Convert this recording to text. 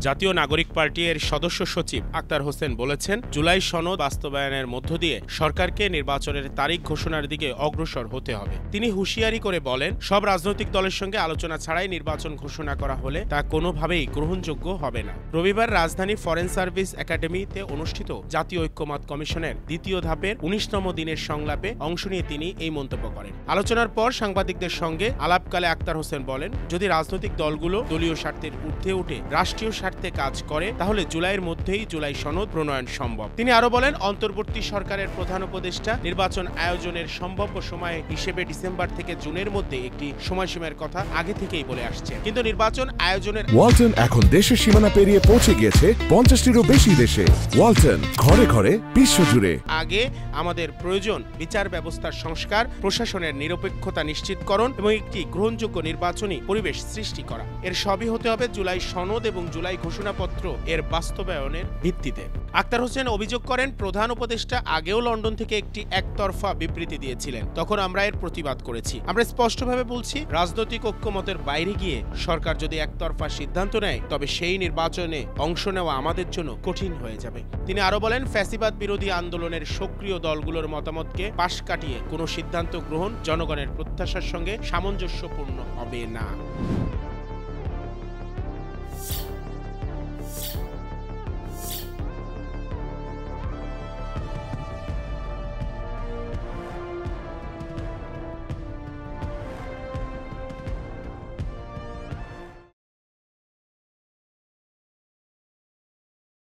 জাতীয় নাগরিক পার্টি এর সদস্য সচিব আক্তার হোসেন বলেছেন, জুলাই সনদ বাস্তবায়নের মধ্য দিয়ে সরকারকে নির্বাচনের তারিখ ঘোষণার দিকে অগ্রসর হতে হবে। তিনি হুঁশিয়ারি করে বলেন, সব রাজনৈতিক দলের সঙ্গে আলোচনা ছাড়াই নির্বাচন ঘোষণা করা হলে তা কোনোভাবেই গ্রহণযোগ্য হবে না। রবিবার রাজধানী ফরেন সার্ভিস একাডেমিতে অনুষ্ঠিত জাতীয় ঐক্যমত কমিশনের দ্বিতীয় ধাপের ১৯তম দিনের সংলাপে অংশ নিয়ে তিনি এই মন্তব্য করেন। আলোচনার পর সাংবাদিকদের সঙ্গে আলাপকালে আক্তার হোসেন বলেন, যদি রাজনৈতিক দলগুলো দলীয় স্বার্থের ঊর্ধ্বে উঠে রাষ্ট্রীয় স্বার্থে কাজ করে তাহলে জুলাইয়ের মধ্যেই জুলাই সনদ প্রণয়ন সম্ভব। তিনি আরো বলেন, অন্তর্বর্তী সরকারের প্রধান উপদেষ্টা নির্বাচন আয়োজনের সম্ভাব্য সময় হিসেবে ডিসেম্বর থেকে জুনের মধ্যে একটি সময়সীমার কথা আগে থেকেই বলে আসছে, কিন্তু নির্বাচন আয়োজনের ওয়ালটন এখন দেশের সীমানা পেরিয়ে পৌঁছে গিয়েছে ৫০টিরও বেশি দেশে। ওয়ালটন, ঘরে ঘরে বিশ্বজুড়ে। আগে আমাদের প্রয়োজন বিচার ব্যবস্থার সংস্কার, প্রশাসনের নিরপেক্ষতা নিশ্চিতকরণ এবং একটি গ্রহণযোগ্য নির্বাচনী পরিবেশ সৃষ্টি করা। এর সবই হতে হবে জুলাই সনদ এবং জুলাই ঘোষণাপত্র এর বাস্তবায়নের ভিত্তিতে। আক্তার হোসেন অভিযোগ করেন, প্রধান উপদেষ্টা আগেও লন্ডন থেকে একটি একতরফা বিবৃতি দিয়েছিলেন, তখন আমরা এর প্রতিবাদ করেছি। আমরা স্পষ্টভাবে বলছি, রাজনৈতিক ঐক্যমতের বাইরে গিয়ে সরকার যদি একতরফা সিদ্ধান্ত নেয় তবে সেই নির্বাচনে অংশ নেওয়া আমাদের জন্য কঠিন হয়ে যাবে। তিনি আরো বলেন, ফ্যাসিবাদ বিরোধী আন্দোলনের সক্রিয় দলগুলোর মতামতকে পাশ কাটিয়ে কোনো সিদ্ধান্ত গ্রহণ জনগণের প্রত্যাশার সঙ্গে সামঞ্জস্যপূর্ণ হবে না।